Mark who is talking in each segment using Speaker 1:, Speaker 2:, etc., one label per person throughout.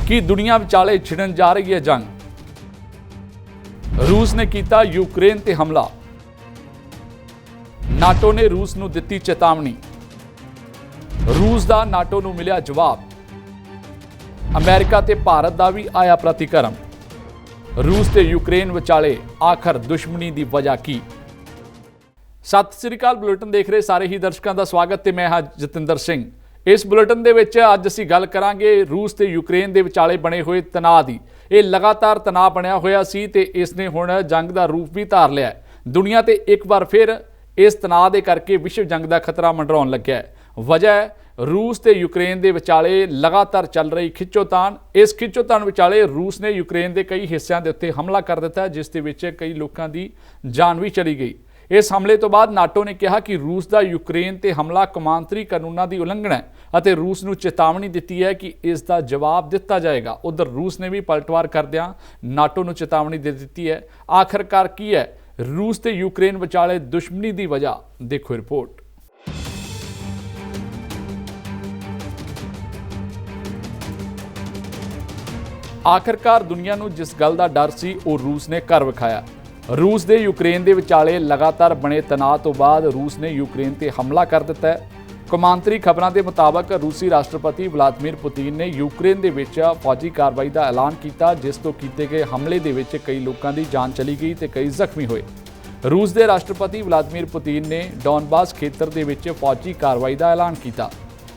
Speaker 1: कि दुनिया विचाले छिड़न जा रही है जंग। रूस ने किया यूक्रेन ते हमला। नाटो ने रूस नूं दित्ती चेतावनी। रूस का नाटो नूं मिलिया जवाब। अमेरिका ते भारत का भी आया प्रतिकरम। रूस ते यूक्रेन विचाले आखिर दुश्मनी की वजह की। सत श्री अकाल। बुलेटिन देख रहे सारे ही दर्शकों का स्वागत है। मैं हाँ जतिंदर सिंह। इस बुलेटिन दे विच अज असीं गल करांगे रूस ते यूक्रेन दे विचाले बने हुए तनाव की। ये लगातार तनाव बनया होया सी ते इसने हुण जंग का रूप भी धार लिया। दुनिया ते एक बार फिर इस तनाव के करके विश्व जंग का खतरा मंडराउण लग्या है। वजह रूस ते यूक्रेन दे विचाले लगातार चल रही खिच्चोतान। इस खिच्चोतान विचाले रूस ने यूक्रेन के कई हिस्सों के उत्ते हमला कर दिता, जिस दे विच कई लोगों की जान भी चली गई। इस हमले तो बाद नाटो ने कहा कि रूस का यूक्रेन ते हमला कौमांतरी कानूनों की उलंघना है और रूस नूं चेतावनी दी है कि इसका जवाब दिता जाएगा। उधर रूस ने भी पलटवार करदिआं नाटो नूं चेतावनी दे दी है। आखिरकार की है रूस ते यूक्रेन विचाले दुश्मनी की वजह, देखो रिपोर्ट। आखिरकार दुनिया नूं जिस गल का डर सी वो रूस ने कर विखाया। रूस के यूक्रेन के विचाले लगातार बने तनाव तो बाद रूस ने यूक्रेन पर हमला कर दिता है। कौमांतरी खबरों के मुताबक रूसी राष्ट्रपति व्लादिमीर पुतिन ने यूक्रेन के विच फौजी कार्रवाई का ऐलान किया, जिस तो किए गए हमले के विच कई लोगों की जान चली गई तो कई जख्मी हुए। रूस के राष्ट्रपति व्लादिमीर पुतिन ने डॉनबास खेतर के विच फौजी कार्रवाई का ऐलान किया।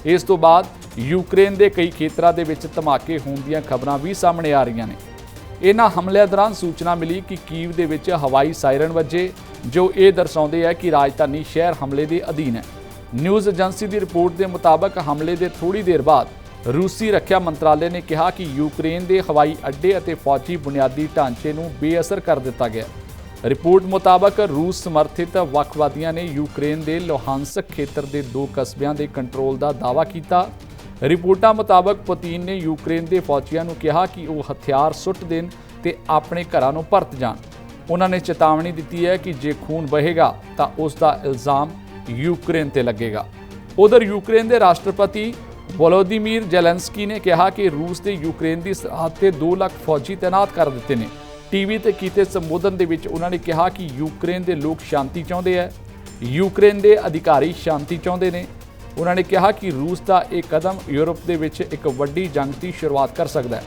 Speaker 1: इस तो बाद यूक्रेन के कई खेतरों के विच धमाके होने दी खबरां भी सामने आ रही ने। इन्हां हमलिਆਂ दौरान सूचना मिली कि कीव दे विच हवाई सायरन वजे, जो ये दर्शाते हैं कि राजधानी शहर हमले के अधीन है। न्यूज़ एजेंसी की रिपोर्ट के मुताबक हमले के थोड़ी देर बाद रूसी रक्षा मंत्रालय ने कहा कि यूक्रेन के हवाई अड्डे और फौजी बुनियादी ढांचे को बेअसर कर दिता गया। रिपोर्ट मुताबक रूस समर्थित वखवादियों ने यूक्रेन के लोहांसक खेतर के 2 कस्बिਆਂ के कंट्रोल का दावा किया। रिपोर्टां मुताबक पुतिन ने यूक्रेन के फौजियों को कहा कि वो हथियार सुੱਟ देन ते अपने घरों ਨੂੰ परत जान। उन्होंने चेतावनी दी है कि जे खून बहेगा तो उसका इल्ज़ाम यूक्रेन ते लगेगा। उधर यूक्रेन के राष्ट्रपति वोलोदिमीर ज़ेलेंस्की ने कहा कि रूस ने यूक्रेन की सरहद से 2 लाख फौजी तैनात कर दिते हैं। टीवी ते कीते संबोधन दे विच उन्होंने कहा कि यूक्रेन के लोग शांति चाहते हैं, यूक्रेन के अधिकारी शांति चाहते हैं। उन्होंने कहा कि रूस का एक कदम यूरोप के विच एक वड्डी जंग की शुरुआत कर सकता है।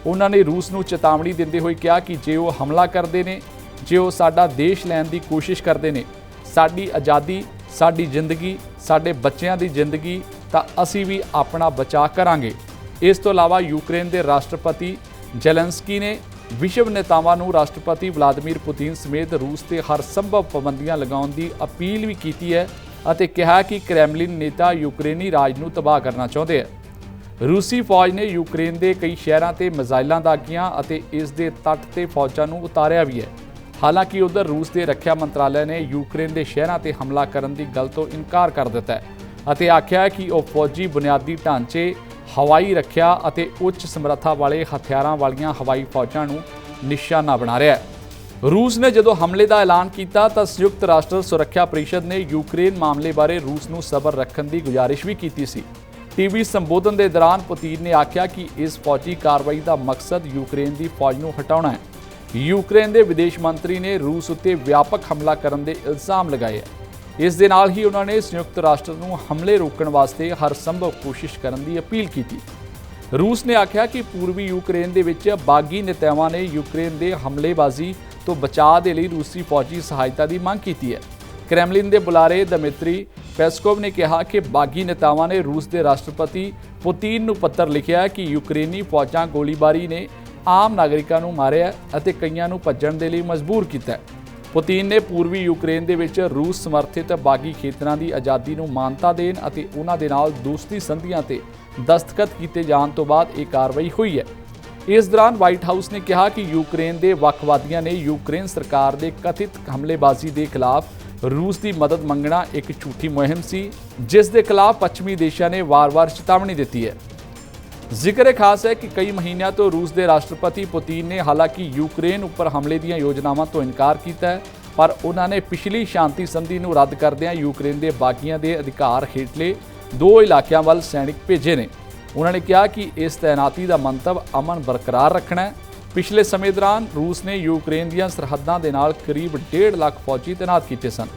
Speaker 1: उन्होंने रूस नूं चेतावनी देते हुए कहा कि जे वो हमला करते हैं, जे वो साडा देश लैण की कोशिश करते हैं, साडी आज़ादी, साडी जिंदगी, साडे बच्चों की जिंदगी, तो असी भी अपना बचाव करांगे। इस तो अलावा यूक्रेन के राष्ट्रपति ज़ेलेंस्की ने विश्व नेतावां नूं राष्ट्रपति व्लादिमीर पुतिन समेत रूस से हर संभव पाबंदियां लगाउण की अपील भी की है और कहा कि क्रेमलिन नेता यूक्रेनी राज नूं तबाह करना चाहते हैं। रूसी फौज ने यूक्रेन के कई शहरों से मिसाइलों दागियां और इस दे तट ते फौजां नूं उतारिया भी है। हालांकि उधर रूस के रक्षा मंत्रालय ने यूक्रेन के शहरों से हमला करने की गल तो इनकार कर दिता है और आख्या कि वह फौजी बुनियादी ढांचे, हवाई रक्षा और उच्च समर्था वाले हथियारों वालियां हवाई फौजां नूं निशाना बना रहा है। रूस ने जदों हमले का ऐलान किया तो संयुक्त राष्ट्र सुरक्षा परिषद ने यूक्रेन मामले बारे रूस नूं सबर रखने की गुजारिश भी की सी। टीवी संबोधन के दौरान पुतिन ने आख्या कि इस फौजी कार्रवाई का मकसद यूक्रेन की फौज नूं हटाउणा है। यूक्रेन के विदेश मंत्री ने रूस उत्ते व्यापक हमला करने के इल्जाम लगाए है। इस दे नाल ही उन्होंने संयुक्त राष्ट्र नूं हमले रोकण वास्ते हर संभव कोशिश करने की अपील की। रूस ने आख्या कि पूर्वी यूक्रेन के विच बागी नेतावां ने यूक्रेन के हमलेबाजी तो बचाव के लिए रूसी फौजी सहायता की मांग की है। क्रेमलिन के बुलारे दमित्री पेस्कोव ने कहा कि बागी नेतावां ने रूस के राष्ट्रपति पुतिन नूं पत्र लिखिया कि यूक्रेनी फौजां गोलीबारी ने आम नागरिकों को मारिया और कईयां नूं भज्जण दे लई मजबूर किया। पुतिन ने पूर्वी यूक्रेन के विच रूस समर्थित बागी खेतरों की आज़ादी को मानता देण और उन्हां दे नाल दोस्ती संधियां ते दस्तखत किए जाने तो बाद यह कार्रवाई हुई है। इस दौरान व्हाइट हाउस ने कहा कि यूक्रेन के वखवादियों ने यूक्रेन सरकार के कथित हमलेबाजी के खिलाफ रूस की मदद मंगना एक झूठी मुहिम सी, जिस के खिलाफ पश्चिमी देशों ने वार वार चेतावनी दी है। जिक्र खास है कि कई महीनों तो रूस के राष्ट्रपति पुतिन ने हालांकि यूक्रेन उपर हमले दी योजनावां तो इनकार किया है, पर उन्होंने पिछली शांति संधि को रद्द करदिआं यूक्रेन के बागियों के अधिकार हेठले 2 इलाकों वाल सैनिक भेजे ने। उन्होंने कहा कि इस तैनाती का मंतव अमन बरकरार रखना है। पिछले समय दौरान रूस ने यूक्रेन ਦੀਆਂ ਸਰਹੱਦਾਂ ਦੇ ਨਾਲ करीब 1.5 ਲੱਖ फौजी तैनात ਕੀਤੇ ਸਨ।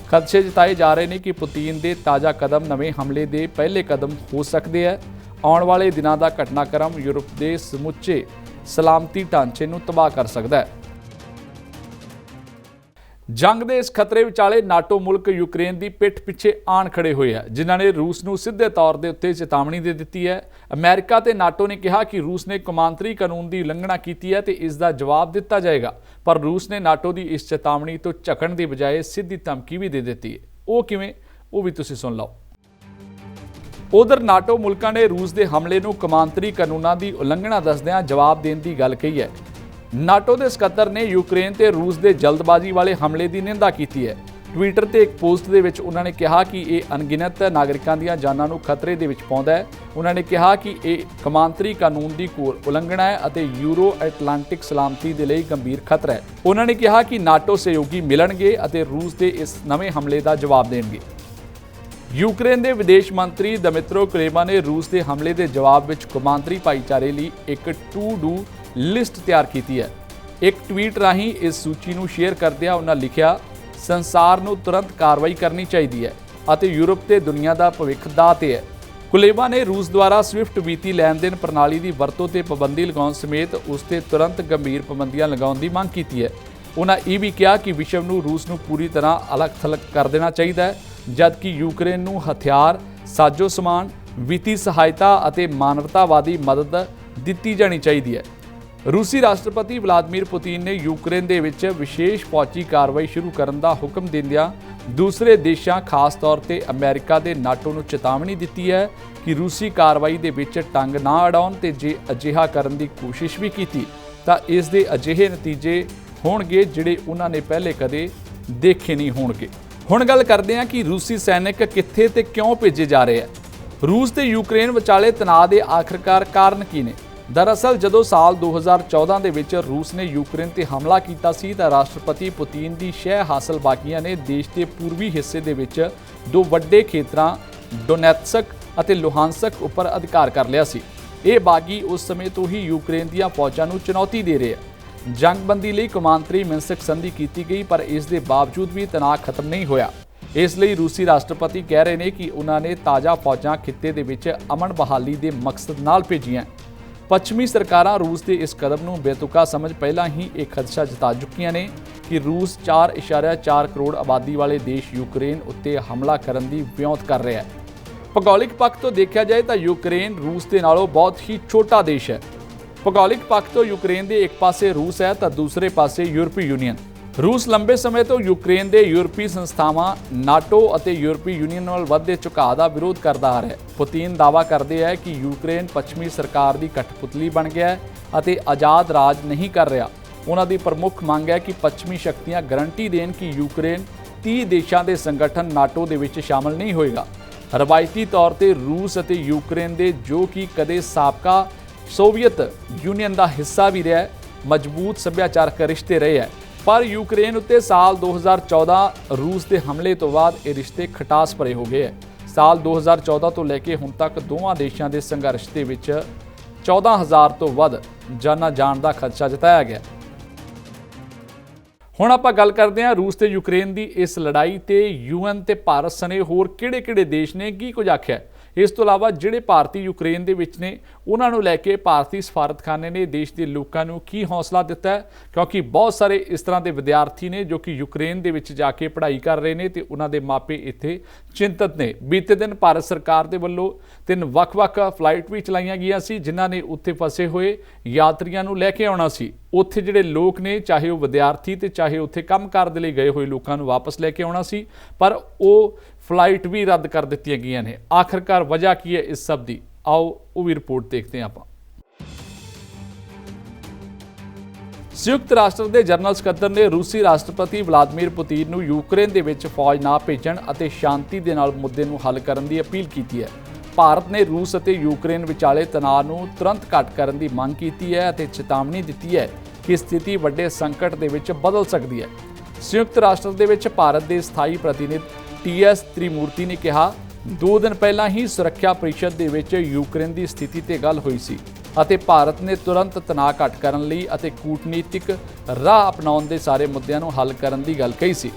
Speaker 1: ਖਦਸ਼ੇ ਜਤਾਏ ਜਾ ਰਹੇ ਨੇ ਕਿ ਪੁਤਿਨ ਦੇ ਤਾਜ਼ਾ ਕਦਮ ਨਵੇਂ ਹਮਲੇ ਦੇ ਪਹਿਲੇ ਕਦਮ ਹੋ ਸਕਦੇ ਹੈ। ਆਉਣ ਵਾਲੇ ਦਿਨਾਂ ਦਾ ਘਟਨਾਕ੍ਰਮ ਯੂਰਪ ਦੇ ਸਮੁੱਚੇ ਸਲਾਮਤੀ ਢਾਂਚੇ ਨੂੰ ਤਬਾਹ ਕਰ ਸਕਦਾ ਹੈ। ਜੰਗ ਦੇ ਇਸ ਖਤਰੇ ਵਿਚਾਲੇ ਨਾਟੋ ਮੁਲਕ ਯੂਕਰੇਨ ਦੀ ਪਿੱਠ ਪਿੱਛੇ ਆਣ ਖੜੇ ਹੋਏ ਆ, ਜਿਨ੍ਹਾਂ ਨੇ ਰੂਸ ਨੂੰ ਸਿੱਧੇ ਤੌਰ ਦੇ ਉੱਤੇ ਚੇਤਾਵਨੀ ਦੇ ਦਿੱਤੀ ਹੈ। ਅਮਰੀਕਾ ਤੇ ਨਾਟੋ ਨੇ ਕਿਹਾ ਕਿ ਰੂਸ ਨੇ ਕੌਮਾਂਤਰੀ ਕਾਨੂੰਨ ਦੀ ਉਲੰਘਣਾ ਕੀਤੀ ਹੈ ਤੇ ਇਸ ਦਾ ਜਵਾਬ ਦਿੱਤਾ ਜਾਏਗਾ, ਪਰ ਰੂਸ ਨੇ ਨਾਟੋ ਦੀ ਇਸ ਚੇਤਾਵਨੀ ਤੋਂ ਝਕਣ ਦੀ ਬਜਾਏ ਸਿੱਧੀ ਧਮਕੀ ਵੀ ਦੇ ਦਿੱਤੀ ਹੈ। ਉਹ ਕਿਵੇਂ, ਉਹ ਵੀ ਤੁਸੀਂ ਸੁਣ ਲਓ। ਉਧਰ ਨਾਟੋ ਮੁਲਕਾਂ ਨੇ ਰੂਸ ਦੇ ਹਮਲੇ ਨੂੰ ਕੌਮਾਂਤਰੀ ਕਾਨੂੰਨਾਂ ਦੀ ਉਲੰਘਣਾ ਦੱਸਦਿਆਂ ਜਵਾਬ ਦੇਣ ਦੀ ਗੱਲ ਕਹੀ ਹੈ। ਨਾਟੋ ਦੇ ਸਕੱਤਰ ਨੇ ਯੂਕਰੇਨ ਤੇ ਰੂਸ ਦੇ ਜਲਦਬਾਜ਼ੀ ਵਾਲੇ ਹਮਲੇ ਦੀ ਨਿੰਦਾ ਕੀਤੀ ਹੈ। ਟਵਿੱਟਰ ਤੇ ਇੱਕ ਪੋਸਟ ਦੇ ਵਿੱਚ ਉਹਨਾਂ ਨੇ ਕਿਹਾ ਕਿ ਇਹ ਅਣਗਿਣਤ ਨਾਗਰਿਕਾਂ ਦੀਆਂ ਜਾਨਾਂ ਨੂੰ ਖਤਰੇ ਦੇ ਵਿੱਚ ਪਾਉਂਦਾ ਹੈ। ਉਹਨਾਂ ਨੇ ਕਿਹਾ ਕਿ ਇਹ ਕੌਮਾਂਤਰੀ ਕਾਨੂੰਨ ਦੀ ਘੋਰ ਉਲੰਘਣਾ ਹੈ ਅਤੇ ਯੂਰੋ ਐਟਲਾਂਟਿਕ ਸਲਾਮਤੀ ਦੇ ਲਈ ਗੰਭੀਰ ਖਤਰਾ ਹੈ। ਉਹਨਾਂ ਨੇ ਕਿਹਾ ਕਿ ਨਾਟੋ ਸਹਿਯੋਗੀ ਮਿਲਣਗੇ ਅਤੇ ਰੂਸ ਦੇ ਇਸ ਨਵੇਂ ਹਮਲੇ ਦਾ ਜਵਾਬ ਦੇਣਗੇ। ਯੂਕਰੇਨ ਦੇ ਵਿਦੇਸ਼ ਮੰਤਰੀ ਦਮਿਤਰੋ ਕੁਲੇਬਾ ਨੇ ਰੂਸ ਦੇ ਹਮਲੇ ਦੇ ਜਵਾਬ ਵਿੱਚ ਕੌਮਾਂਤਰੀ ਭਾਈਚਾਰੇ ਲਈ ਇੱਕ ਟੂ ਡੂ ਲਿਸਟ ਤਿਆਰ ਕੀਤੀ ਹੈ। ਇੱਕ ਟਵੀਟ ਰਾਹੀਂ ਇਸ ਸੂਚੀ ਨੂੰ ਸ਼ੇਅਰ ਕਰਦਿਆਂ ਉਹਨਾਂ ਲਿਖਿਆ, ਸੰਸਾਰ ਨੂੰ ਤੁਰੰਤ ਕਾਰਵਾਈ ਕਰਨੀ ਚਾਹੀਦੀ ਹੈ ਅਤੇ ਯੂਰਪ ਤੇ ਦੁਨੀਆ ਦਾ ਭਵਿੱਖ ਦਾਅ ਤੇ ਹੈ। ਕੁਲੇਬਾ ਨੇ ਰੂਸ ਦੁਆਰਾ ਸਵਿਫਟ ਵਿੱਤੀ ਲੈਣ ਦੇਣ ਪ੍ਰਣਾਲੀ ਦੀ ਵਰਤੋਂ ਤੇ ਪਾਬੰਦੀ ਲਗਾਉਣ ਸਮੇਤ ਉਸ ਤੇ ਤੁਰੰਤ ਗੰਭੀਰ ਪਾਬੰਦੀਆਂ ਲਗਾਉਣ ਦੀ ਮੰਗ ਕੀਤੀ ਹੈ। ਉਹਨਾਂ ਇਹ ਵੀ ਕਿਹਾ ਕਿ ਵਿਸ਼ਵ ਨੂੰ ਰੂਸ ਨੂੰ ਪੂਰੀ ਤਰ੍ਹਾਂ ਅਲੱਗ-ਥਲੱਗ ਕਰ ਦੇਣਾ ਚਾਹੀਦਾ ਹੈ, ਜਦਕਿ ਯੂਕਰੇਨ ਨੂੰ ਹਥਿਆਰ, ਸਾਜ਼ੋ ਸਮਾਨ, ਵਿੱਤੀ ਸਹਾਇਤਾ ਅਤੇ ਮਾਨਵਤਾਵਾਦੀ ਮਦਦ ਦਿੱਤੀ ਜਾਣੀ ਚਾਹੀਦੀ ਹੈ। ਰੂਸੀ ਰਾਸ਼ਟਰਪਤੀ ਵਲਾਦੀਮੀਰ ਪੁਤਿਨ ਨੇ ਯੂਕਰੇਨ ਦੇ ਵਿੱਚ ਵਿਸ਼ੇਸ਼ ਫੌਜੀ ਕਾਰਵਾਈ ਸ਼ੁਰੂ ਕਰਨ ਦਾ ਹੁਕਮ ਦਿੰਦਿਆਂ ਦੂਸਰੇ ਦੇਸ਼ਾਂ, ਖਾਸ ਤੌਰ ਤੇ ਅਮਰੀਕਾ ਤੇ ਨਾਟੋ ਨੂੰ ਚੇਤਾਵਨੀ ਦਿੱਤੀ ਹੈ ਕਿ ਰੂਸੀ ਕਾਰਵਾਈ ਦੇ ਵਿੱਚ ਟੰਗ ਨਾ ਅੜਾਉਣ ਤੇ ਜੇ ਅਜਿਹਾ ਕਰਨ ਦੀ ਕੋਸ਼ਿਸ਼ ਵੀ ਕੀਤੀ ਤਾਂ ਇਸ ਦੇ ਅਜਿਹੇ ਨਤੀਜੇ ਹੋਣਗੇ ਜਿਹੜੇ ਉਹਨਾਂ ਨੇ ਪਹਿਲੇ ਕਦੇ ਦੇਖੇ ਨਹੀਂ ਹੋਣਗੇ। ਹੁਣ ਗੱਲ ਕਰਦੇ ਹਾਂ ਕਿ ਰੂਸੀ ਸੈਨਿਕ ਕਿੱਥੇ ਤੇ ਕਿਉਂ ਭੇਜੇ ਜਾ ਰਹੇ ਆ। ਰੂਸ ਤੇ ਯੂਕਰੇਨ ਵਿਚਾਲੇ ਤਣਾਅ ਦੇ ਆਖਰਕਾਰ ਕਾਰਨ ਕੀ ਨੇ? ਦਰਅਸਲ ਜਦੋਂ ਸਾਲ 2014 ਦੇ ਵਿੱਚ ਰੂਸ ਨੇ ਯੂਕਰੇਨ ਤੇ ਹਮਲਾ ਕੀਤਾ ਸੀ ਤਾਂ ਰਾਸ਼ਟਰਪਤੀ ਪੁਤਿਨ ਦੀ ਸ਼ਹਿ ਹਾਸਲ ਬਾਗੀਆਂ ਨੇ ਦੇਸ਼ ਦੇ ਪੂਰਬੀ ਹਿੱਸੇ ਦੇ ਵਿੱਚ ਦੋ ਵੱਡੇ ਖੇਤਰਾਂ ਡੋਨੈਤਸਕ ਅਤੇ ਲੁਹਾਨਸਕ ਉੱਪਰ ਅਧਿਕਾਰ ਕਰ ਲਿਆ ਸੀ। ਇਹ ਬਾਗੀ ਉਸ ਸਮੇਂ ਤੋਂ ਹੀ ਯੂਕਰੇਨ ਦੀਆਂ ਫੌਜਾਂ ਨੂੰ ਚੁਣੌਤੀ ਦੇ ਰਹੇ ਆ। ਜੰਗਬੰਦੀ ਲਈ ਕੌਮਾਂਤਰੀ ਮਿੰਸਕ ਸੰਧੀ ਕੀਤੀ ਗਈ, ਪਰ ਇਸ ਦੇ ਬਾਵਜੂਦ ਵੀ ਤਣਾਅ ਖਤਮ ਨਹੀਂ ਹੋਇਆ। ਇਸ ਲਈ ਰੂਸੀ ਰਾਸ਼ਟਰਪਤੀ ਕਹਿ ਰਹੇ ਨੇ ਕਿ ਉਹਨਾਂ ਨੇ ਤਾਜ਼ਾ ਫੌਜਾਂ ਖਿੱਤੇ ਦੇ ਵਿੱਚ ਅਮਨ ਬਹਾਲੀ ਦੇ ਮਕਸਦ ਨਾਲ ਭੇਜੀਆਂ। ਪੱਛਮੀ ਸਰਕਾਰਾਂ ਰੂਸ ਦੇ ਇਸ ਕਦਮ ਨੂੰ ਬੇਤੁਕਾ ਸਮਝ ਪਹਿਲਾਂ ਹੀ ਇਹ ਖਦਸ਼ਾ ਜਤਾ ਚੁੱਕੀਆਂ ਨੇ ਕਿ ਰੂਸ 4.4 ਕਰੋੜ ਆਬਾਦੀ ਵਾਲੇ ਦੇਸ਼ ਯੂਕਰੇਨ ਉੱਤੇ ਹਮਲਾ ਕਰਨ ਦੀ ਵਿਉਂਤ ਕਰ ਰਿਹਾ ਹੈ। ਭੂਗੋਲਿਕ ਪੱਖ ਤੋਂ ਦੇਖਿਆ ਜਾਏ ਤਾਂ ਯੂਕਰੇਨ ਰੂਸ ਦੇ ਨਾਲੋਂ ਬਹੁਤ ਹੀ ਛੋਟਾ ਦੇਸ਼ ਹੈ। ਭੂਗੋਲਿਕ ਪੱਖ ਤੋਂ ਯੂਕਰੇਨ ਦੇ ਇੱਕ ਪਾਸੇ ਰੂਸ ਹੈ ਤਾਂ ਦੂਸਰੇ ਪਾਸੇ ਯੂਰਪੀ ਯੂਨੀਅਨ। ਰੂਸ ਲੰਬੇ ਸਮੇਂ ਤੋਂ ਯੂਕਰੇਨ ਦੇ ਯੂਰਪੀ ਸੰਸਥਾਵਾਂ, ਨਾਟੋ ਅਤੇ ਯੂਰਪੀ ਯੂਨੀਅਨ ਨਾਲ ਵੱਧਦੇ ਝੁਕਾਅ ਦਾ ਵਿਰੋਧ ਕਰਦਾ ਆ ਰਿਹਾ ਹੈ। ਪੁਤਿਨ ਦਾਅਵਾ ਕਰਦੇ ਹੈ ਕਿ ਯੂਕਰੇਨ ਪੱਛਮੀ ਸਰਕਾਰ ਦੀ ਕਠਪੁਤਲੀ ਬਣ ਗਿਆ ਹੈ ਅਤੇ ਆਜ਼ਾਦ ਰਾਜ ਨਹੀਂ ਕਰ ਰਿਹਾ। ਉਹਨਾਂ ਦੀ ਪ੍ਰਮੁੱਖ ਮੰਗ ਹੈ ਕਿ ਪੱਛਮੀ ਸ਼ਕਤੀਆਂ ਗਾਰੰਟੀ ਦੇਣ ਕਿ ਯੂਕਰੇਨ 30 ਦੇਸ਼ਾਂ ਦੇ ਸੰਗਠਨ ਨਾਟੋ ਦੇ ਵਿੱਚ ਸ਼ਾਮਲ ਨਹੀਂ ਹੋਏਗਾ। ਰਵਾਇਤੀ ਤੌਰ ਤੇ ਰੂਸ ਅਤੇ ਯੂਕਰੇਨ ਦੇ, ਜੋ ਕਿ ਕਦੇ ਸਾਬਕਾ ਸੋਵੀਅਤ ਯੂਨੀਅਨ ਦਾ ਹਿੱਸਾ ਵੀ ਰਿਹਾ, ਮਜ਼ਬੂਤ ਸੱਭਿਆਚਾਰਕ ਰਿਸ਼ਤੇ ਰਹੇ ਹੈ, ਪਰ ਯੂਕਰੇਨ ਉੱਤੇ ਸਾਲ 2014 ਰੂਸ ਦੇ ਹਮਲੇ ਤੋਂ ਬਾਅਦ ਇਹ ਰਿਸ਼ਤੇ ਖਟਾਸ ਭਰੇ ਹੋ ਗਏ ਹੈ। ਸਾਲ 2014 ਤੋਂ ਲੈ ਕੇ ਹੁਣ ਤੱਕ ਦੋਵਾਂ ਦੇਸ਼ਾਂ ਦੇ ਸੰਘਰਸ਼ ਦੇ ਵਿੱਚ 14,000 ਤੋਂ ਵੱਧ ਜਾਨਾਂ ਜਾਣ ਦਾ ਖਦਸ਼ਾ ਜਤਾਇਆ ਗਿਆ। ਹੁਣ ਆਪਾਂ ਗੱਲ ਕਰਦੇ ਹਾਂ ਰੂਸ ਤੇ ਯੂਕਰੇਨ ਦੀ ਇਸ ਲੜਾਈ ਤੇ ਯੂਐਨ ਤੇ ਭਾਰਤ ਸਣੇ ਹੋਰ ਕਿਹੜੇ-ਕਿਹੜੇ ਦੇਸ਼ ਨੇ ਕੀ ਕੁਝ ਆਖਿਆ। ਇਸ ਤੋਂ ਇਲਾਵਾ ਜਿਹੜੇ ਭਾਰਤੀ ਯੂਕਰੇਨ ਦੇ ਵਿੱਚ ਨੇ ਉਹਨਾਂ ਨੂੰ ਲੈ ਕੇ ਭਾਰਤੀ ਸਫਾਰਤਖਾਨੇ ਨੇ ਦੇਸ਼ ਦੇ ਲੋਕਾਂ ਨੂੰ ਕੀ ਹੌਸਲਾ ਦਿੱਤਾ ਹੈ, ਕਿਉਂਕਿ ਬਹੁਤ ਸਾਰੇ ਇਸ ਤਰ੍ਹਾਂ ਦੇ ਵਿਦਿਆਰਥੀ ਨੇ ਜੋ ਕਿ ਯੂਕਰੇਨ ਦੇ ਵਿੱਚ ਜਾ ਕੇ ਪੜ੍ਹਾਈ ਕਰ ਰਹੇ ਨੇ ਤੇ ਉਹਨਾਂ ਦੇ ਮਾਪੇ ਇੱਥੇ ਚਿੰਤਤ ਨੇ। ਬੀਤੇ ਦਿਨ ਭਾਰਤ ਸਰਕਾਰ ਦੇ ਵੱਲੋਂ 3 ਵੱਖ-ਵੱਖ ਫਲਾਈਟ ਵੀ ਚਲਾਈਆਂ ਗਈਆਂ ਸੀ ਜਿਨ੍ਹਾਂ ਨੇ ਉੱਥੇ ਫਸੇ ਹੋਏ ਯਾਤਰੀਆਂ ਨੂੰ ਲੈ ਕੇ ਆਉਣਾ ਸੀ। ਉੱਥੇ ਜਿਹੜੇ ਲੋਕ ਨੇ, ਚਾਹੇ ਉਹ ਵਿਦਿਆਰਥੀ ਤੇ ਚਾਹੇ ਉੱਥੇ ਕੰਮ ਕਰਨ ਦੇ ਲਈ ਗਏ ਹੋਏ ਲੋਕਾਂ ਨੂੰ ਵਾਪਸ ਲੈ ਕੇ ਆਉਣਾ ਸੀ, ਪਰ ਉਹ ਫਲਾਈਟ ਵੀ ਰੱਦ ਕਰ ਦਿੱਤੀਆਂ ਗਈਆਂ ਨੇ। ਆਖਰਕਾਰ ਵਜ੍ਹਾ ਕੀ ਹੈ ਇਸ ਸਭ ਦੀ, ਆਓ ਉਹ ਵੀ ਰਿਪੋਰਟ ਦੇਖਦੇ ਹਾਂ ਆਪਾਂ। ਸੰਯੁਕਤ ਰਾਸ਼ਟਰ ਦੇ ਜਨਰਲ ਸਕੱਤਰ ਨੇ ਰੂਸੀ ਰਾਸ਼ਟਰਪਤੀ ਵਲਾਦੀਮੀਰ ਪੁਤਿਨ ਨੂੰ ਯੂਕਰੇਨ ਦੇ ਵਿੱਚ ਫੌਜ ਨਾ ਭੇਜਣ ਅਤੇ ਸ਼ਾਂਤੀ ਦੇ ਨਾਲ ਮੁੱਦੇ ਨੂੰ ਹੱਲ ਕਰਨ ਦੀ ਅਪੀਲ ਕੀਤੀ ਹੈ। ਭਾਰਤ ਨੇ ਰੂਸ ਅਤੇ ਯੂਕਰੇਨ ਵਿਚਾਲੇ ਤਣਾਅ ਨੂੰ ਤੁਰੰਤ ਘੱਟ ਕਰਨ ਦੀ ਮੰਗ ਕੀਤੀ ਹੈ ਅਤੇ ਚੇਤਾਵਨੀ ਦਿੱਤੀ ਹੈ ਕਿ ਸਥਿਤੀ ਵੱਡੇ ਸੰਕਟ ਦੇ ਵਿੱਚ ਬਦਲ ਸਕਦੀ ਹੈ। ਸੰਯੁਕਤ ਰਾਸ਼ਟਰ ਦੇ ਵਿੱਚ ਭਾਰਤ ਦੇ ਸਥਾਈ ਪ੍ਰਤੀਨਿਧ TS ਤ੍ਰਿਮੂਰਤੀ ਨੇ ਕਿਹਾ 2 ਦਿਨ ਪਹਿਲਾਂ ਹੀ ਸੁਰੱਖਿਆ ਪਰਿਸ਼ਦ ਦੇ ਵਿੱਚ ਯੂਕਰੇਨ ਦੀ ਸਥਿਤੀ ਤੇ ਗੱਲ ਹੋਈ ਸੀ ਅਤੇ ਭਾਰਤ ਨੇ ਤੁਰੰਤ ਤਣਾਅ ਘੱਟ ਕਰਨ ਲਈ ਅਤੇ ਕੂਟਨੀਤਿਕ ਰਾਹ ਅਪਣਾਉਣ ਦੇ ਸਾਰੇ ਮੁੱਦਿਆਂ ਨੂੰ ਹੱਲ ਕਰਨ ਦੀ ਗੱਲ ਕਹੀ ਸੀ।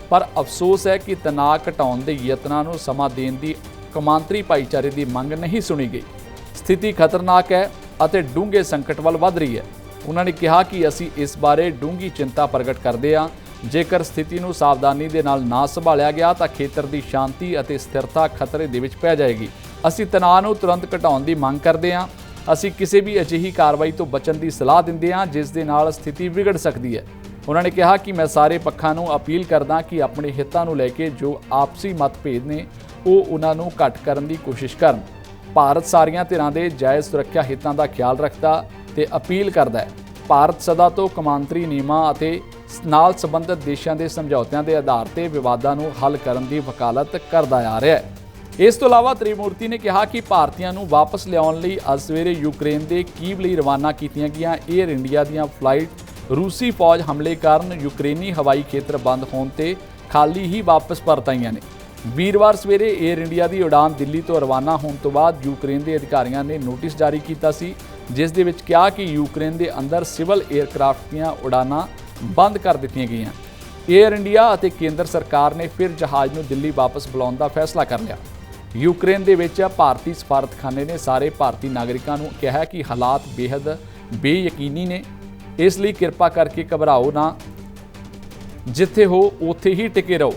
Speaker 1: ਪਰ ਅਫਸੋਸ ਹੈ ਕਿ ਤਣਾਅ ਘਟਾਉਣ ਦੇ ਯਤਨਾਂ ਨੂੰ ਸਮਾਂ ਦੇਣ ਦੀ ਕੌਮਾਂਤਰੀ ਭਾਈਚਾਰੇ ਦੀ ਮੰਗ ਨਹੀਂ ਸੁਣੀ ਗਈ। ਸਥਿਤੀ ਖਤਰਨਾਕ ਹੈ ਅਤੇ ਡੂੰਘੇ ਸੰਕਟ ਵੱਲ ਵਧ ਰਹੀ ਹੈ। ਉਹਨਾਂ ਨੇ ਕਿਹਾ ਕਿ ਅਸੀਂ ਇਸ ਬਾਰੇ ਡੂੰਘੀ ਚਿੰਤਾ ਪ੍ਰਗਟ ਕਰਦੇ ਹਾਂ। ਜੇਕਰ ਸਥਿਤੀ ਨੂੰ ਸਾਵਧਾਨੀ ਦੇ ਨਾਲ ਨਾ ਸੰਭਾਲਿਆ ਗਿਆ ਤਾਂ ਖੇਤਰ ਦੀ ਸ਼ਾਂਤੀ ਅਤੇ ਸਥਿਰਤਾ ਖਤਰੇ ਦੇ ਵਿੱਚ ਪੈ ਜਾਏਗੀ। ਅਸੀਂ ਤਣਾਅ ਨੂੰ ਤੁਰੰਤ ਘਟਾਉਣ ਦੀ ਮੰਗ ਕਰਦੇ ਹਾਂ। ਅਸੀਂ ਕਿਸੇ ਵੀ ਅਜਿਹੀ ਕਾਰਵਾਈ ਤੋਂ ਬਚਣ ਦੀ ਸਲਾਹ ਦਿੰਦੇ ਹਾਂ ਜਿਸ ਦੇ ਨਾਲ ਸਥਿਤੀ ਵਿਗੜ ਸਕਦੀ ਹੈ। ਉਹਨਾਂ ਨੇ ਕਿਹਾ ਕਿ ਮੈਂ ਸਾਰੇ ਪੱਖਾਂ ਨੂੰ ਅਪੀਲ ਕਰਦਾ ਕਿ ਆਪਣੇ ਹਿੱਤਾਂ ਨੂੰ ਲੈ ਕੇ ਜੋ ਆਪਸੀ ਮਤਭੇਦ ਨੇ ਉਹ ਉਹਨਾਂ ਨੂੰ ਘੱਟ ਕਰਨ ਦੀ ਕੋਸ਼ਿਸ਼ ਕਰਨ। ਭਾਰਤ ਸਾਰੀਆਂ ਧਿਰਾਂ ਦੇ ਜਾਇਜ਼ ਸੁਰੱਖਿਆ ਹਿੱਤਾਂ ਦਾ ਖਿਆਲ ਰੱਖਦਾ ਤੇ ਅਪੀਲ ਕਰਦਾ ਹੈ। ਭਾਰਤ ਸਦਾ ਤੋਂ ਕੌਮਾਂਤਰੀ ਨਿਯਮਾਂ ਅਤੇ ਨਾਲ ਸੰਬੰਧਿਤ ਦੇਸ਼ਾਂ ਦੇ ਸਮਝੌਤਿਆਂ ਦੇ ਆਧਾਰ ਤੇ ਵਿਵਾਦਾਂ ਨੂੰ ਹੱਲ ਕਰਨ ਦੀ ਵਕਾਲਤ ਕਰਦਾ ਆ ਰਿਹਾ ਹੈ। ਇਸ ਤੋਂ ਇਲਾਵਾ ਤ੍ਰਿਮੂਰਤੀ ਨੇ ਕਿਹਾ ਕਿ ਭਾਰਤੀਆਂ ਨੂੰ ਵਾਪਸ ਲਿਆਉਣ ਲਈ ਅੱਜ ਸਵੇਰੇ ਯੂਕਰੇਨ ਦੇ ਕੀਵ ਲਈ ਰਵਾਨਾ ਕੀਤੀਆਂ ਗਈਆਂ 에ਅਰ ਇੰਡੀਆ ਦੀਆਂ ਫਲਾਈਟ ਰੂਸੀ ਫੌਜ ਹਮਲੇ ਕਾਰਨ ਯੂਕਰੇਨੀ ਹਵਾਈ ਖੇਤਰ ਬੰਦ ਹੋਣ ਤੇ ਖਾਲੀ ਹੀ ਵਾਪਸ ਪਰਤ ਆਈਆਂ ਨੇ। ਵੀਰਵਾਰ ਸਵੇਰੇ 에ਅਰ ਇੰਡੀਆ ਦੀ ਉਡਾਨ ਦਿੱਲੀ ਤੋਂ ਰਵਾਨਾ ਹੋਣ ਤੋਂ ਬਾਅਦ ਯੂਕਰੇਨ ਦੇ ਅਧਿਕਾਰੀਆਂ ਨੇ ਨੋਟਿਸ ਜਾਰੀ ਕੀਤਾ ਸੀ ਜਿਸ ਦੇ ਵਿੱਚ ਕਿਹਾ ਕਿ ਯੂਕਰੇਨ ਦੇ ਅੰਦਰ ਸਿਵਲ 에ਅਰਕ੍ਰਾਫਟ ਦੀਆਂ ਉਡਾਨਾਂ ਬੰਦ ਕਰ ਦਿੱਤੀਆਂ ਗਈਆਂ। 에ਅਰ ਇੰਡੀਆ ਅਤੇ ਕੇਂਦਰ ਸਰਕਾਰ ਨੇ ਫਿਰ ਜਹਾਜ਼ ਨੂੰ ਦਿੱਲੀ ਵਾਪਸ ਬੁਲਾਉਣ ਦਾ ਫੈਸਲਾ ਕਰ ਲਿਆ। ਯੂਕਰੇਨ ਦੇ ਵਿੱਚ ਭਾਰਤੀ ਸਫਾਰਤਖਾਨੇ ਨੇ ਸਾਰੇ ਭਾਰਤੀ ਨਾਗਰਿਕਾਂ ਨੂੰ ਕਿਹਾ ਕਿ ਹਾਲਾਤ ਬੇਹੱਦ ਬੇਯਕੀਨੀ ਨੇ, ਇਸ ਲਈ ਕਿਰਪਾ ਕਰਕੇ ਘਬਰਾਓ ਨਾ, ਜਿੱਥੇ ਹੋ ਉੱਥੇ ਹੀ ਟਿਕੇ ਰਹੋ।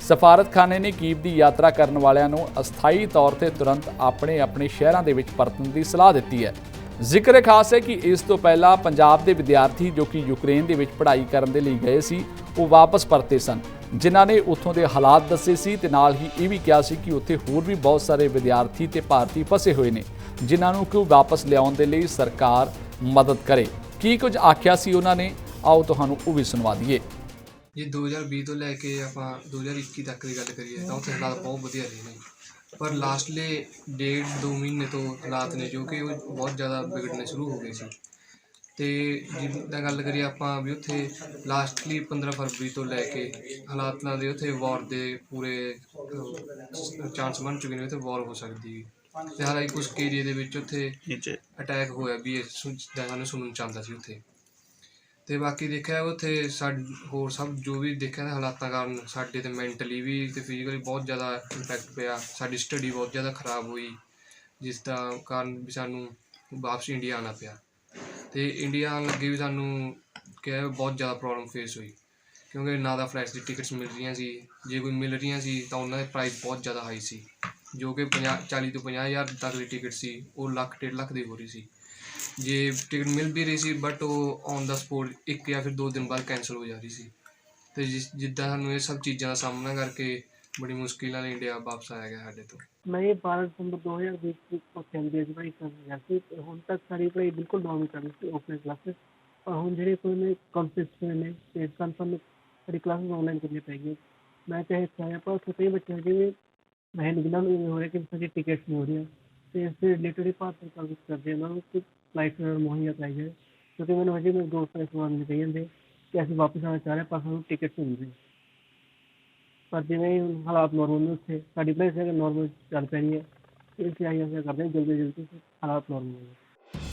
Speaker 1: ਸਫਾਰਤਖਾਨੇ ਨੇ ਕੀਵ ਦੀ ਯਾਤਰਾ ਕਰਨ ਵਾਲਿਆਂ ਨੂੰ ਅਸਥਾਈ ਤੌਰ ਤੇ ਤੁਰੰਤ ਆਪਣੇ ਸ਼ਹਿਰਾਂ ਦੇ ਵਿੱਚ ਪਰਤਣ ਦੀ ਸਲਾਹ ਦਿੱਤੀ ਹੈ। ਜ਼ਿਕਰ ਖਾਸ ਹੈ ਕਿ ਇਸ ਤੋਂ ਪਹਿਲਾਂ ਪੰਜਾਬ ਦੇ ਵਿਦਿਆਰਥੀ ਜੋ ਕਿ ਯੂਕਰੇਨ ਦੇ ਵਿੱਚ ਪੜ੍ਹਾਈ ਕਰਨ ਦੇ ਲਈ ਗਏ ਸੀ ਉਹ ਵਾਪਸ ਪਰਤੇ ਸਨ, ਜਿਨ੍ਹਾਂ ਨੇ ਉੱਥੋਂ ਦੇ ਹਾਲਾਤ ਦੱਸੇ ਸੀ ਤੇ ਨਾਲ ਹੀ ਇਹ ਵੀ ਕਿਹਾ ਸੀ ਕਿ ਉੱਥੇ ਹੋਰ ਵੀ ਬਹੁਤ ਸਾਰੇ ਵਿਦਿਆਰਥੀ ਤੇ ਭਾਰਤੀ ਫਸੇ ਹੋਏ ਨੇ ਜਿਨ੍ਹਾਂ ਨੂੰ ਕਿ ਵਾਪਸ ਲਿਆਉਣ ਦੇ ਲਈ ਸਰਕਾਰ ਮਦਦ ਕਰੇ। ਕੀ ਕੁਝ ਆਖਿਆ ਸੀ ਉਹਨਾਂ ਨੇ, ਆਓ ਤੁਹਾਨੂੰ ਉਹ ਵੀ ਸੁਣਵਾ ਦਈਏ।
Speaker 2: ਜੇ 2020 ਤੋਂ ਲੈ ਕੇ ਆਪਾਂ 2021 ਤੱਕ ਦੀ ਗੱਲ ਕਰੀਏ ਤਾਂ ਉੱਥੇ ਹਾਲਾਤ ਬਹੁਤ ਵਧੀਆ ਰਹੇ ਨੇ, ਪਰ ਲਾਸਟਲੇ 1.5-2 ਮਹੀਨੇ ਤੋਂ ਹਾਲਾਤ ਨੇ ਜੋ ਕਿ ਉਹ ਬਹੁਤ ਜ਼ਿਆਦਾ ਵਿਗੜਨੇ ਸ਼ੁਰੂ ਹੋ ਗਏ ਸੀ। ਅਤੇ ਜਿੱਦਾਂ ਗੱਲ ਕਰੀਏ ਆਪਾਂ ਵੀ ਉੱਥੇ ਲਾਸਟਲੀ 15 ਫਰਵਰੀ ਤੋਂ ਲੈ ਕੇ ਹਾਲਾਤਾਂ ਦੇ ਉੱਥੇ ਵਾਰ ਦੇ ਪੂਰੇ ਚਾਂਸ ਬਣ ਚੁੱਕੇ ਨੇ, ਉੱਥੇ ਵਾਰ ਹੋ ਸਕਦੀ। ਅਤੇ ਹਾਲਾਂਕਿ ਕੁਛ ਏਰੀਏ ਦੇ ਵਿੱਚ ਉੱਥੇ ਅਟੈਕ ਹੋਇਆ ਵੀ ਜਿੱਦਾਂ ਸਾਨੂੰ ਸੁਣਨ ਚ ਆਉਂਦਾ ਸੀ ਉੱਥੇ। ਅਤੇ ਬਾਕੀ ਦੇਖਿਆ ਉੱਥੇ ਹੋਰ ਸਭ ਜੋ ਵੀ ਦੇਖਿਆ ਹਾਲਾਤਾਂ ਕਾਰਨ ਸਾਡੇ 'ਤੇ ਮੈਂਟਲੀ ਵੀ ਅਤੇ ਫਿਜ਼ੀਕਲੀ ਬਹੁਤ ਜ਼ਿਆਦਾ ਇੰਪੈਕਟ ਪਿਆ। ਸਾਡੀ ਸਟੱਡੀ ਬਹੁਤ ਜ਼ਿਆਦਾ ਖ਼ਰਾਬ ਹੋਈ, ਜਿਸ ਦਾ ਕਾਰਨ ਵੀ ਸਾਨੂੰ ਵਾਪਸ ਇੰਡੀਆ ਆਉਣਾ ਪਿਆ। ਅਤੇ ਇੰਡੀਆ ਆਉਣ ਲੱਗੇ ਵੀ ਸਾਨੂੰ ਕਿਹਾ ਬਹੁਤ ਜ਼ਿਆਦਾ ਪ੍ਰੋਬਲਮ ਫੇਸ ਹੋਈ, ਕਿਉਂਕਿ ਨਾ ਤਾਂ ਫਲਾਈਟਸ ਦੀ ਟਿਕਟਸ ਮਿਲ ਰਹੀਆਂ ਸੀ, ਜੇ ਕੋਈ ਮਿਲ ਰਹੀਆਂ ਸੀ ਤਾਂ ਉਹਨਾਂ ਦੇ ਪ੍ਰਾਈਸ ਬਹੁਤ ਜ਼ਿਆਦਾ ਹਾਈ ਸੀ, ਜੋ ਕਿ 40 ਤੋਂ 50 ਹਜ਼ਾਰ ਤੱਕ ਦੀ ਟਿਕਟ ਸੀ ਉਹ 1-1.5 ਲੱਖ ਦੀ ਹੋ ਰਹੀ ਸੀ। ਜੇ ਟਿਕਟ ਮਿਲ ਵੀ ਰਹੀ ਸੀ ਬਟ ਉਹ ਔਨ ਦਾ ਸਪੋਟ 1 ਜਾਂ ਫਿਰ 2 ਦਿਨ ਬਾਅਦ ਕੈਂਸਲ ਹੋ ਜਾ ਰਹੀ ਸੀ। ਅਤੇ ਜਿੱਦਾਂ ਸਾਨੂੰ ਇਹ ਸਭ ਚੀਜ਼ਾਂ ਦਾ ਸਾਹਮਣਾ ਕਰਕੇ ਬੜੀ ਮੁਸ਼ਕਿਲ ਨਾਲ ਇੰਡੀਆ ਵਾਪਸ ਆਇਆ ਗਿਆ ਸਾਡੇ ਤੋਂ।
Speaker 3: ਮੈਂ ਇਹ 12 ਦਸੰਬਰ 2020 ਵਿੱਚ ਉੱਥੇ MBA ਦੀ ਪੜ੍ਹਾਈ ਕਰਨ ਗਿਆ ਸੀ ਅਤੇ ਹੁਣ ਤੱਕ ਸਾਡੀ ਪੜ੍ਹਾਈ ਬਿਲਕੁਲ ਨੋਰਮਲ ਚੱਲ ਰਹੀ ਸੀ ਆਫਲਾਈਨ ਕਲਾਸਿਸ। ਪਰ ਹੁਣ ਜਿਹੜੇ ਕੋਈ ਕਨਸੈਪਟਸ ਨੇ ਅਤੇ ਸਾਨੂੰ ਸਾਡੀ ਕਲਾਸਿਸ ਆਨਲਾਈਨ ਕਰਨੀਆਂ ਪੈ ਗਈਆਂ। ਮੈਂ ਚਾਹੇ ਇੱਥੇ ਆਇਆ ਪਰ ਉੱਥੇ ਕਈ ਬੱਚੇ ਜਿਵੇਂ ਮੈਂ ਜਿਨ੍ਹਾਂ ਨੂੰ ਇਵੇਂ ਹੋ ਰਿਹਾ ਕਿ ਸਾਡੀ ਟਿਕਟਸ ਨਹੀਂ ਹੋ ਰਹੀਆਂ ਅਤੇ ਇਸ ਦੇ ਰਿਲੇਟਿਡ ਭਾਰਤ ਸਰਕਾਰ ਕੁਛ ਕਰਦੇ ਉਹਨਾਂ ਨੂੰ ਕਿ ਫਲਾਈਟ ਮੁਹੱਈਆ ਕਰਾਈ ਜਾਏ, ਕਿਉਂਕਿ ਮੈਨੂੰ ਹਜੇ ਮੇਰੇ ਦੋਸਤ ਇਸ ਵਾਰ ਨਹੀਂ ਕਹੀ ਜਾਂਦੇ ਕਿ ਅਸੀਂ ਵਾਪਸ ਆਉਣਾ ਚਾਹ ਰਹੇ ਪਰ ਸਾਨੂੰ ਟਿਕਟਸ ਨਹੀਂ ਮਿਲ ਰਹੀ। ਪਰ ਜਿਵੇਂ ਹਾਲਾਤ ਨੋਰਮਲ ਨੇ ਉੱਥੇ ਸਾਡੀ ਪੜ੍ਹਾਈ ਨੋਰਮਲ ਚੱਲ ਪੈਣੀ ਹੈ, ਇਸ ਲਈ ਅਸੀਂ ਕਰਦੇ ਹਾਂ ਜਲਦੀ ਹਾਲਾਤ ਨੋਰਮਲ ਹੋ ਜਾਣ।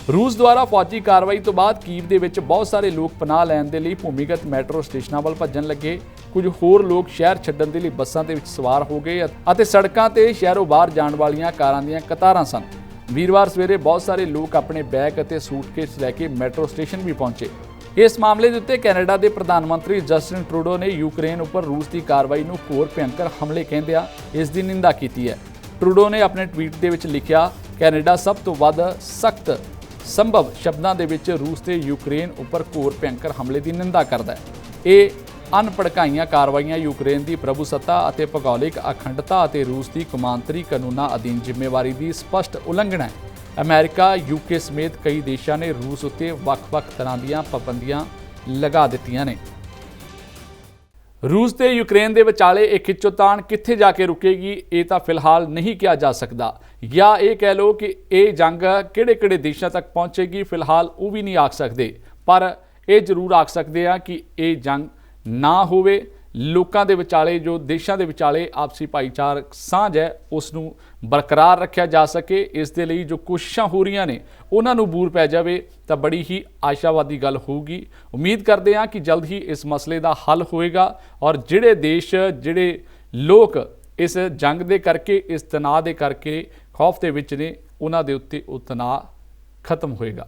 Speaker 1: ਰੂਸ ਦੁਆਰਾ ਫੌਜੀ ਕਾਰਵਾਈ ਤੋਂ ਬਾਅਦ ਕੀਵ ਦੇ ਵਿੱਚ ਬਹੁਤ ਸਾਰੇ ਲੋਕ ਪਨਾਹ ਲੈਣ ਦੇ ਲਈ ਭੂਮੀਗਤ ਮੈਟਰੋ ਸਟੇਸ਼ਨਾਂ ਵੱਲ ਭੱਜਣ ਲੱਗੇ। ਕੁਝ ਹੋਰ ਲੋਕ ਸ਼ਹਿਰ ਛੱਡਣ ਦੇ ਲਈ ਬੱਸਾਂ ਦੇ ਵਿੱਚ ਸਵਾਰ ਹੋ ਗਏ ਅਤੇ ਸੜਕਾਂ ਤੇ ਸ਼ਹਿਰੋਂ ਬਾਹਰ ਜਾਣ ਵਾਲੀਆਂ ਕਾਰਾਂ ਦੀਆਂ ਕਤਾਰਾਂ ਸਨ। ਵੀਰਵਾਰ ਸਵੇਰੇ ਬਹੁਤ ਸਾਰੇ ਲੋਕ ਆਪਣੇ ਬੈਗ ਅਤੇ ਸੂਟਕੇਸ ਲੈ ਕੇ ਮੈਟਰੋ ਸਟੇਸ਼ਨ ਵੀ ਪਹੁੰਚੇ। ਇਸ ਮਾਮਲੇ ਦੇ ਉੱਤੇ ਕੈਨੇਡਾ ਦੇ ਪ੍ਰਧਾਨ ਮੰਤਰੀ ਜਸਟਿਨ ਟਰੂਡੋ ਨੇ ਯੂਕਰੇਨ ਉੱਪਰ ਰੂਸ ਦੀ ਕਾਰਵਾਈ ਨੂੰ ਘੋਰ ਭਿਅੰਕਰ ਹਮਲੇ ਕਹਿੰਦਿਆਂ ਇਸ ਦੀ ਨਿੰਦਾ ਕੀਤੀ ਹੈ। ਟਰੂਡੋ ਨੇ ਆਪਣੇ ਟਵੀਟ ਦੇ ਵਿੱਚ ਲਿਖਿਆ, ਕੈਨੇਡਾ ਸਭ ਤੋਂ ਵੱਧ ਸਖਤ ਸੰਭਵ ਸ਼ਬਦਾਂ ਦੇ ਵਿੱਚ ਰੂਸ ਤੇ ਯੂਕਰੇਨ ਉੱਪਰ ਘੋਰ ਭਿਅੰਕਰ ਹਮਲੇ ਦੀ ਨਿੰਦਾ ਕਰਦਾ ਹੈ। ਇਹ ਅਣਭੜਕਾਈਆਂ ਕਾਰਵਾਈਆਂ ਯੂਕਰੇਨ ਦੀ ਪ੍ਰਭੂਸੱਤਾ ਅਤੇ ਭੂਗੋਲਿਕ ਅਖੰਡਤਾ ਅਤੇ ਰੂਸ ਦੀ ਕੌਮਾਂਤਰੀ ਕਾਨੂੰਨਾਂ ਅਧੀਨ ਜ਼ਿੰਮੇਵਾਰੀ ਦੀ ਸਪਸ਼ਟ ਉਲੰਘਣਾ ਹੈ। ਅਮਰੀਕਾ, UK ਸਮੇਤ ਕਈ ਦੇਸ਼ਾਂ ਨੇ ਰੂਸ ਉੱਤੇ ਵੱਖ-ਵੱਖ ਤਰ੍ਹਾਂ ਦੀਆਂ ਪਾਬੰਦੀਆਂ ਲਗਾ ਦਿੱਤੀਆਂ ਨੇ। ਰੂਸ ਤੇ ਯੂਕਰੇਨ ਦੇ ਵਿਚਾਲੇ ਇਹ ਖਿੱਚੋਤਾਣ ਕਿੱਥੇ ਜਾ ਕੇ ਰੁਕੇਗੀ ਇਹ ਤਾਂ ਫਿਲਹਾਲ ਨਹੀਂ ਕਿਹਾ ਜਾ ਸਕਦਾ, ਜਾਂ ਇਹ ਕਹਿ ਲਓ ਕਿ ਇਹ ਜੰਗ ਕਿਹੜੇ-ਕਿਹੜੇ ਦੇਸ਼ਾਂ ਤੱਕ ਪਹੁੰਚੇਗੀ ਫਿਲਹਾਲ ਉਹ ਵੀ ਨਹੀਂ ਆਖ ਸਕਦੇ। ਪਰ ਇਹ ਜ਼ਰੂਰ ਆਖ ਸਕਦੇ ਆ ਕਿ ਇਹ ਜੰਗ ਨਾ ਹੋਵੇ ਲੋਕਾਂ ਦੇ ਵਿਚਾਲੇ, ਜੋ ਦੇਸ਼ਾਂ ਦੇ ਵਿਚਾਲੇ ਆਪਸੀ ਭਾਈਚਾਰਕ ਸਾਂਝ ਹੈ ਉਸ ਨੂੰ ਬਰਕਰਾਰ ਰੱਖਿਆ ਜਾ ਸਕੇ। ਇਸ ਦੇ ਲਈ ਜੋ ਕੋਸ਼ਿਸ਼ਾਂ ਹੋ ਰਹੀਆਂ ਨੇ ਉਹਨਾਂ ਨੂੰ ਬੂਰ ਪੈ ਜਾਵੇ ਤਾਂ ਬੜੀ ਹੀ ਆਸ਼ਾਵਾਦੀ ਗੱਲ ਹੋਊਗੀ। ਉਮੀਦ ਕਰਦੇ ਹਾਂ ਕਿ ਜਲਦ ਹੀ ਇਸ ਮਸਲੇ ਦਾ ਹੱਲ ਹੋਏਗਾ ਔਰ ਜਿਹੜੇ ਦੇਸ਼, ਜਿਹੜੇ ਲੋਕ ਇਸ ਜੰਗ ਦੇ ਕਰਕੇ, ਇਸ ਤਣਾਅ ਦੇ ਕਰਕੇ ਖੌਫ ਦੇ ਵਿੱਚ ਨੇ, ਉਹਨਾਂ ਦੇ ਉੱਤੇ ਉਹ ਤਣਾਅ ਖਤਮ ਹੋਏਗਾ।